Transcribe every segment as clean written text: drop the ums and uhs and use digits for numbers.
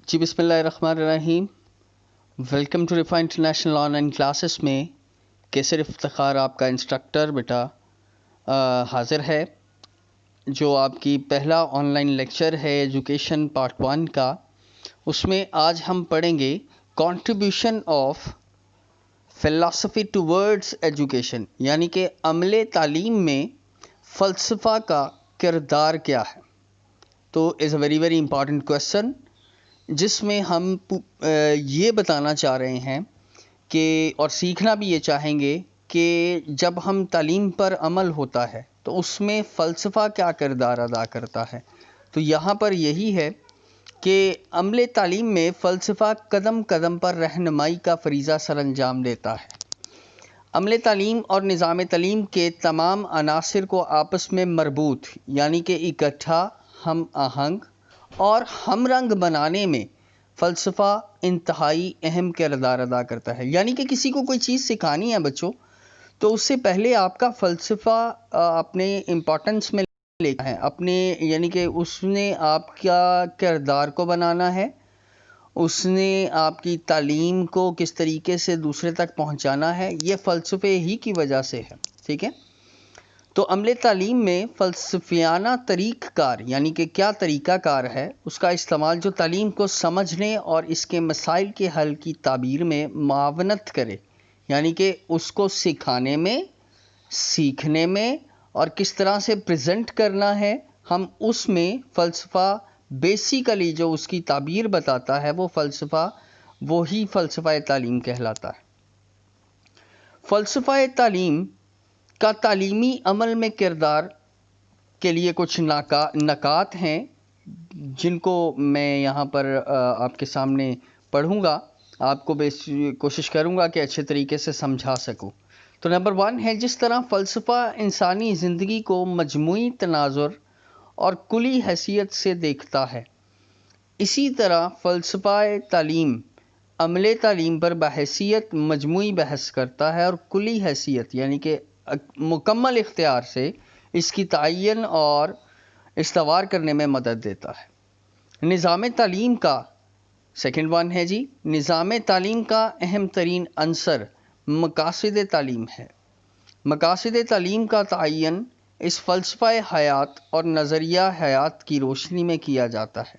جی بسم اللہ الرحمن الرحیم. Welcome to Rifa international online classes میں کیسر افتخار آپ کا انسٹرکٹر بیٹا حاضر ہے، جو آپ کی پہلا آن لائن لیکچر ہے ایجوکیشن پارٹ 1 کا. اس میں آج ہم پڑھیں گے کنٹریبیوشن آف فلسفی ٹوورڈز ایجوکیشن، یعنی کہ عمل تعلیم میں فلسفہ کا کردار کیا ہے. تو is a very very important question, جس میں ہم یہ بتانا چاہ رہے ہیں کہ اور سیکھنا بھی یہ چاہیں گے کہ جب ہم تعلیم پر عمل ہوتا ہے تو اس میں فلسفہ کیا کردار ادا کرتا ہے. تو یہاں پر یہی ہے کہ عمل تعلیم میں فلسفہ قدم قدم پر رہنمائی کا فریضہ سر انجام دیتا ہے. عمل تعلیم اور نظام تعلیم کے تمام عناصر کو آپس میں مربوط، یعنی کہ اکٹھا، ہم آہنگ اور ہم رنگ بنانے میں فلسفہ انتہائی اہم کردار ادا کرتا ہے. یعنی کہ کسی کو کوئی چیز سکھانی ہے بچوں، تو اس سے پہلے آپ کا فلسفہ اپنے امپورٹنس میں لینا ہے، اپنے یعنی کہ اس نے آپ کا کردار کو بنانا ہے، اس نے آپ کی تعلیم کو کس طریقے سے دوسرے تک پہنچانا ہے، یہ فلسفے ہی کی وجہ سے ہے. ٹھیک ہے. تو عمل تعلیم میں فلسفیانہ طریق کار، یعنی کہ کیا طریقہ کار ہے، اس کا استعمال جو تعلیم کو سمجھنے اور اس کے مسائل کے حل کی تعبیر میں معاونت کرے، یعنی کہ اس کو سکھانے میں، سیکھنے میں اور کس طرح سے پریزنٹ کرنا ہے، ہم اس میں فلسفہ بیسیکلی جو اس کی تعبیر بتاتا ہے وہ فلسفہ، وہی فلسفہ تعلیم کہلاتا ہے. فلسفہ تعلیم کا تعلیمی عمل میں کردار کے لیے کچھ نکات ہیں جن کو میں یہاں پر آپ کے سامنے پڑھوں گا، آپ کو کوشش کروں گا کہ اچھے طریقے سے سمجھا سکوں. تو نمبر 1 ہے، جس طرح فلسفہ انسانی زندگی کو مجموعی تناظر اور کلی حیثیت سے دیکھتا ہے، اسی طرح فلسفہ تعلیم عمل تعلیم پر بحیثیت مجموعی بحث کرتا ہے اور کلی حیثیت یعنی کہ مکمل اختیار سے اس کی تعین اور استوار کرنے میں مدد دیتا ہے. نظام تعلیم کا سیکنڈ 1 ہے جی، نظام تعلیم کا اہم ترین عنصر مقاصد تعلیم ہے. مقاصد تعلیم کا تعین اس فلسفہ حیات اور نظریہ حیات کی روشنی میں کیا جاتا ہے،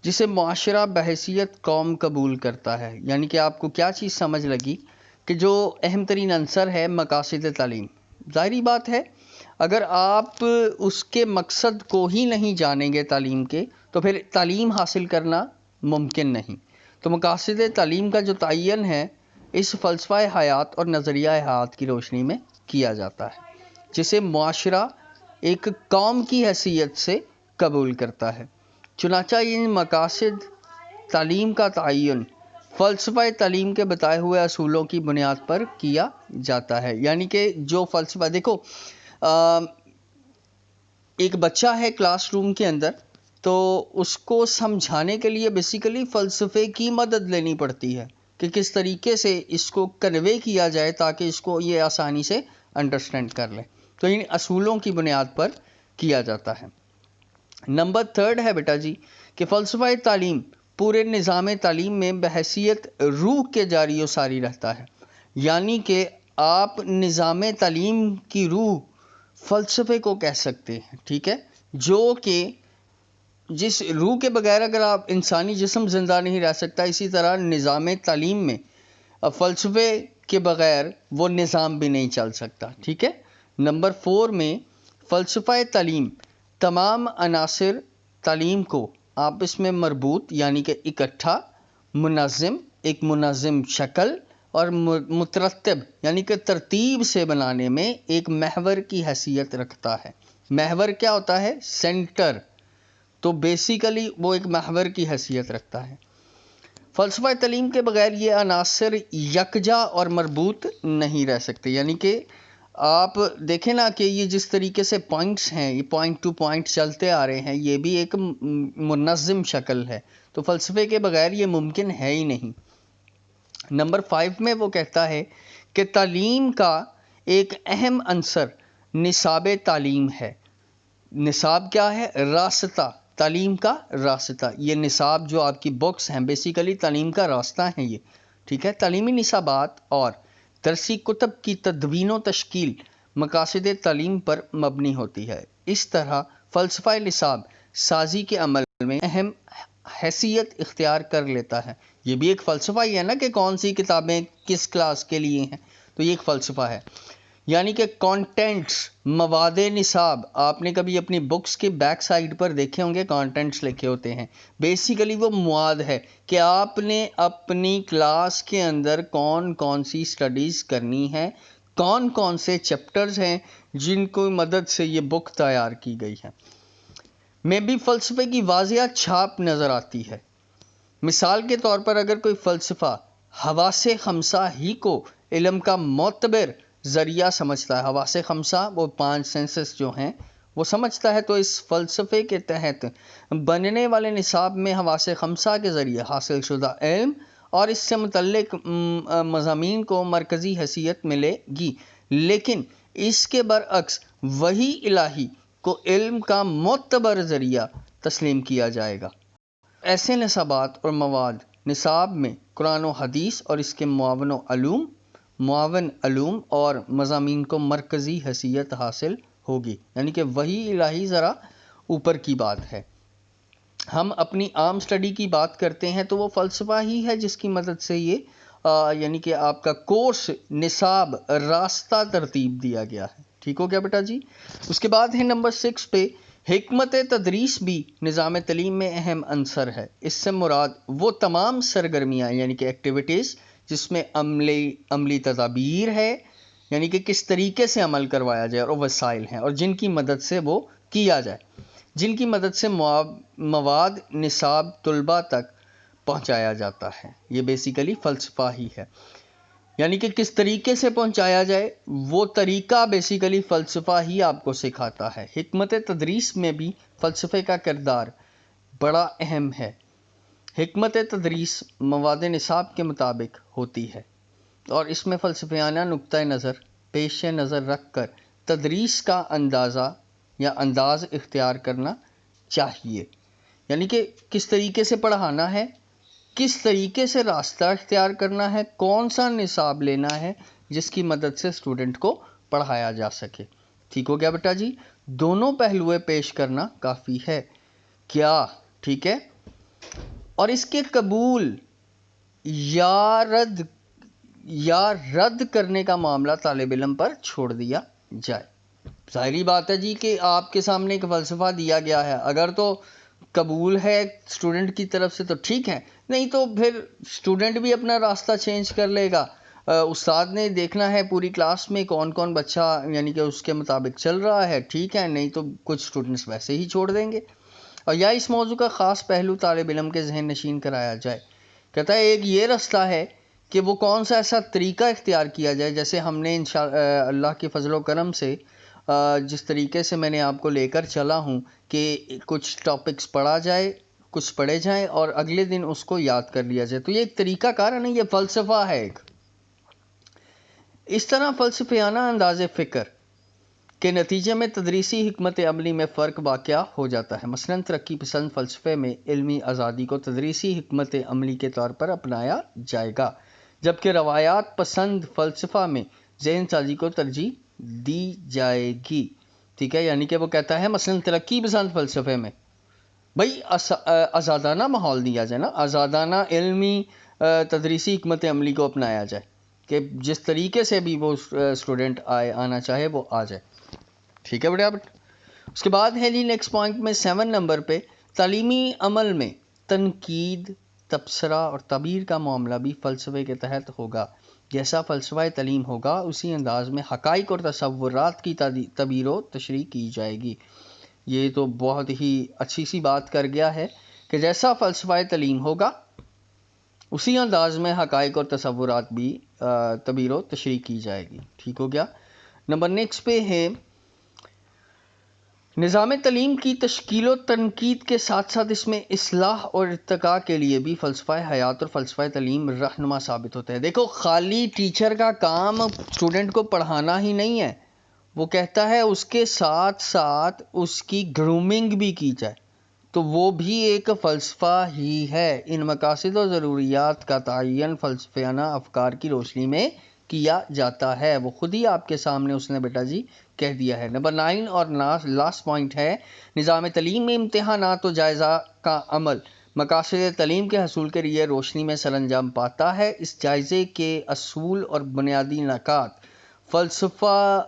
جسے معاشرہ بحیثیت قوم قبول کرتا ہے. یعنی کہ آپ کو کیا چیز سمجھ لگی کہ جو اہم ترین عنصر ہے مقاصد تعلیم. ظاہری بات ہے اگر آپ اس کے مقصد کو ہی نہیں جانیں گے تعلیم کے، تو پھر تعلیم حاصل کرنا ممکن نہیں. تو مقاصد تعلیم کا جو تعین ہے اس فلسفہ حیات اور نظریہ حیات کی روشنی میں کیا جاتا ہے، جسے معاشرہ ایک قوم کی حیثیت سے قبول کرتا ہے. چنانچہ ان مقاصد تعلیم کا تعین فلسفہ تعلیم کے بتائے ہوئے اصولوں کی بنیاد پر کیا جاتا ہے. یعنی کہ جو فلسفہ، دیکھو ایک بچہ ہے کلاس روم کے اندر، تو اس کو سمجھانے کے لیے بیسیکلی فلسفے کی مدد لینی پڑتی ہے کہ کس طریقے سے اس کو کنوے کیا جائے تاکہ اس کو یہ آسانی سے انڈرسٹینڈ کر لے. تو ان اصولوں کی بنیاد پر کیا جاتا ہے. نمبر 3 ہے بیٹا جی کہ فلسفہ تعلیم پورے نظام تعلیم میں بحیثیت روح کے جاری و ساری رہتا ہے. یعنی کہ آپ نظام تعلیم کی روح فلسفے کو کہہ سکتے ہیں. ٹھیک ہے، جو کہ جس روح کے بغیر اگر آپ انسانی جسم زندہ نہیں رہ سکتا، اسی طرح نظام تعلیم میں فلسفے کے بغیر وہ نظام بھی نہیں چل سکتا. ٹھیک ہے. نمبر 4 میں فلسفہ تعلیم تمام عناصر تعلیم کو آپس میں مربوط، یعنی کہ اکٹھا، منظم، ایک منظم شکل اور مترتب یعنی کہ ترتیب سے بنانے میں ایک محور کی حیثیت رکھتا ہے. محور کیا ہوتا ہے؟ سینٹر. تو بیسیکلی وہ ایک محور کی حیثیت رکھتا ہے. فلسفہ تعلیم کے بغیر یہ عناصر یکجا اور مربوط نہیں رہ سکتے. یعنی کہ آپ دیکھیں نا کہ یہ جس طریقے سے پوائنٹس ہیں، یہ پوائنٹ ٹو پوائنٹ چلتے آ رہے ہیں، یہ بھی ایک منظم شکل ہے. تو فلسفے کے بغیر یہ ممکن ہے ہی نہیں. نمبر 5 میں وہ کہتا ہے کہ تعلیم کا ایک اہم عنصر نصاب تعلیم ہے. نصاب کیا ہے؟ راستہ. تعلیم کا راستہ، یہ نصاب جو آپ کی بکس ہیں بیسیکلی تعلیم کا راستہ ہیں یہ، ٹھیک ہے۔ تعلیمی نصابات اور درسی کتب کی تدوین و تشکیل مقاصد تعلیم پر مبنی ہوتی ہے۔ اس طرح فلسفہ نصاب سازی کے عمل میں اہم حیثیت اختیار کر لیتا ہے۔ یہ بھی ایک فلسفہ ہی ہے نا کہ کون سی کتابیں کس کلاس کے لیے ہیں، تو یہ ایک فلسفہ ہے۔ یعنی کہ کانٹینٹس، مواد نصاب، آپ نے کبھی اپنی بکس کے بیک سائڈ پر دیکھے ہوں گے کانٹینٹس لکھے ہوتے ہیں، بیسیکلی وہ مواد ہے کہ آپ نے اپنی کلاس کے اندر کون کون سی سٹڈیز کرنی ہے، کون کون سے چیپٹرز ہیں جن کو مدد سے یہ بک تیار کی گئی ہے، میں بھی فلسفے کی واضح چھاپ نظر آتی ہے۔ مثال کے طور پر اگر کوئی فلسفہ حواس خمسہ ہی کو علم کا معتبر ذریعہ سمجھتا ہے، حواس خمسہ وہ 5 سینسز جو ہیں وہ سمجھتا ہے، تو اس فلسفے کے تحت بننے والے نصاب میں حواس خمسہ کے ذریعے حاصل شدہ علم اور اس سے متعلق مضامین کو مرکزی حیثیت ملے گی، لیکن اس کے برعکس وحی الہی کو علم کا معتبر ذریعہ تسلیم کیا جائے گا۔ ایسے نصابات اور مواد نصاب میں قرآن و حدیث اور اس کے معاون علوم اور مضامین کو مرکزی حیثیت حاصل ہوگی، یعنی کہ وحی الہی ذرا اوپر کی بات ہے۔ ہم اپنی عام سٹڈی کی بات کرتے ہیں تو وہ فلسفہ ہی ہے جس کی مدد سے یہ یعنی کہ آپ کا کورس نصاب راستہ ترتیب دیا گیا ہے، ٹھیک ہو گیا بیٹا جی۔ اس کے بعد ہے نمبر 6 پہ حکمت تدریس بھی نظام تعلیم میں اہم عنصر ہے۔ اس سے مراد وہ تمام سرگرمیاں یعنی کہ ایکٹیویٹیز جس میں عملی تدابیر ہے، یعنی کہ کس طریقے سے عمل کروایا جائے، اور وسائل ہیں اور جن کی مدد سے وہ کیا جائے، جن کی مدد سے مواد نصاب طلباء تک پہنچایا جاتا ہے، یہ بیسیکلی فلسفہ ہی ہے۔ یعنی کہ کس طریقے سے پہنچایا جائے وہ طریقہ بیسیکلی فلسفہ ہی آپ کو سکھاتا ہے۔ حکمت تدریس میں بھی فلسفے کا کردار بڑا اہم ہے۔ حکمت تدریس مواد نصاب کے مطابق ہوتی ہے اور اس میں فلسفیانہ نقطہ نظر پیش نظر رکھ کر تدریس کا انداز اختیار کرنا چاہیے، یعنی کہ کس طریقے سے پڑھانا ہے، کس طریقے سے راستہ اختیار کرنا ہے، کون سا نصاب لینا ہے جس کی مدد سے اسٹوڈنٹ کو پڑھایا جا سکے، ٹھیک ہو گیا بیٹا جی۔ دونوں پہلوئے پیش کرنا کافی ہے کیا، ٹھیک ہے، اور اس کے قبول یا رد کرنے کا معاملہ طالب علم پر چھوڑ دیا جائے۔ ظاہری بات ہے جی کہ آپ کے سامنے ایک فلسفہ دیا گیا ہے، اگر تو قبول ہے اسٹوڈنٹ کی طرف سے تو ٹھیک ہے، نہیں تو پھر اسٹوڈنٹ بھی اپنا راستہ چینج کر لے گا۔ استاد نے دیکھنا ہے پوری کلاس میں کون کون بچہ یعنی کہ اس کے مطابق چل رہا ہے، ٹھیک ہے، نہیں تو کچھ اسٹوڈنٹس ویسے ہی چھوڑ دیں گے۔ اور یا اس موضوع کا خاص پہلو طالب علم کے ذہن نشین کرایا جائے۔ کہتا ہے ایک یہ رستہ ہے کہ وہ کون سا ایسا طریقہ اختیار کیا جائے، جیسے ہم نے اللہ کے فضل و کرم سے جس طریقے سے میں نے آپ کو لے کر چلا ہوں کہ کچھ ٹاپکس پڑھا جائے، کچھ پڑھے جائیں اور اگلے دن اس کو یاد کر لیا جائے، تو یہ ایک طریقہ کار ہے نا، یہ فلسفہ ہے ایک۔ اس طرح فلسفیانہ انداز فکر کے نتیجے میں تدریسی حکمت عملی میں فرق واقع ہو جاتا ہے۔ مثلاً ترقی پسند فلسفے میں علمی آزادی کو تدریسی حکمت عملی کے طور پر اپنایا جائے گا، جبکہ روایات پسند فلسفہ میں ذہن سازی کو ترجیح دی جائے گی، ٹھیک ہے۔ یعنی کہ وہ کہتا ہے مثلاً ترقی پسند فلسفے میں بھائی آزادانہ ماحول دیا جائے نا، آزادانہ علمی تدریسی حکمت عملی کو اپنایا جائے کہ جس طریقے سے بھی وہ اسٹوڈنٹ آنا چاہے وہ آ جائے، ٹھیک ہے بیٹا۔ اس کے بعد ہے جی نیکسٹ پوائنٹ میں 7 نمبر پہ تعلیمی عمل میں تنقید، تبصرہ اور تعبیر کا معاملہ بھی فلسفے کے تحت ہوگا۔ جیسا فلسفہ تعلیم ہوگا اسی انداز میں حقائق اور تصورات کی تعبیر و تشریح کی جائے گی۔ یہ تو بہت ہی اچھی سی بات کر گیا ہے کہ جیسا فلسفہ تعلیم ہوگا اسی انداز میں حقائق اور تصورات بھی تعبیر و تشریح کی جائے گی، ٹھیک ہو گیا۔ نمبر نیکسٹ پہ ہے نظام تعلیم کی تشکیل و تنقید کے ساتھ ساتھ اس میں اصلاح اور ارتقاء کے لیے بھی فلسفہ حیات اور فلسفہ تعلیم رہنما ثابت ہوتا ہے۔ دیکھو خالی ٹیچر کا کام اسٹوڈنٹ کو پڑھانا ہی نہیں ہے، وہ کہتا ہے اس کے ساتھ ساتھ اس کی گرومنگ بھی کی جائے، تو وہ بھی ایک فلسفہ ہی ہے۔ ان مقاصد و ضروریات کا تعین فلسفیانہ افکار کی روشنی میں کیا جاتا ہے۔ وہ خود ہی آپ کے سامنے اس نے بیٹا جی کہہ دیا ہے۔ نمبر 9 اور لاسٹ پوائنٹ ہے، نظام تعلیم میں امتحانات و جائزہ کا عمل مقاصد تعلیم کے حصول کے لیے روشنی میں سر انجام پاتا ہے۔ اس جائزے کے اصول اور بنیادی نکات فلسفہ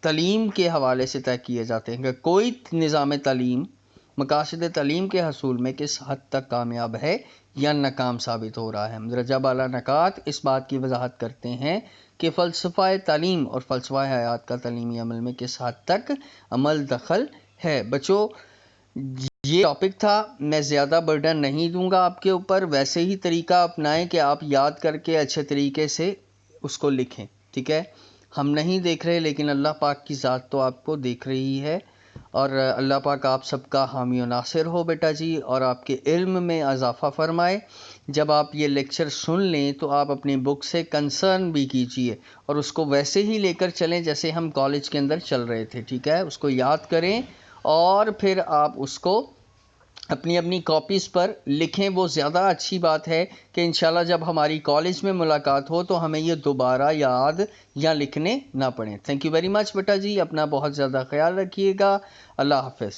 تعلیم کے حوالے سے طے کیے جاتے ہیں کہ کوئی نظام تعلیم مقاصد تعلیم کے حصول میں کس حد تک کامیاب ہے یا ناکام ثابت ہو رہا ہے۔ درجہ بالا نکات اس بات کی وضاحت کرتے ہیں کہ فلسفہ تعلیم اور فلسفہ حیات کا تعلیمی عمل میں کس حد تک عمل دخل ہے۔ بچوں یہ ٹاپک تھا، میں زیادہ برڈن نہیں دوں گا آپ کے اوپر، ویسے ہی طریقہ اپنائیں کہ آپ یاد کر کے اچھے طریقے سے اس کو لکھیں، ٹھیک ہے۔ ہم نہیں دیکھ رہے لیکن اللہ پاک کی ذات تو آپ کو دیکھ رہی ہے، اور اللہ پاک آپ سب کا حامی و ناصر ہو بیٹا جی، اور آپ کے علم میں اضافہ فرمائے۔ جب آپ یہ لیکچر سن لیں تو آپ اپنی بک سے کنسرن بھی کیجئے اور اس کو ویسے ہی لے کر چلیں جیسے ہم کالج کے اندر چل رہے تھے، ٹھیک ہے۔ اس کو یاد کریں اور پھر آپ اس کو اپنی اپنی کاپیز پر لکھیں۔ وہ زیادہ اچھی بات ہے کہ انشاءاللہ جب ہماری کالج میں ملاقات ہو تو ہمیں یہ دوبارہ یاد یا لکھنے نہ پڑیں۔ تھینک یو ویری مچ بیٹا جی، اپنا بہت زیادہ خیال رکھیے گا۔ اللہ حافظ۔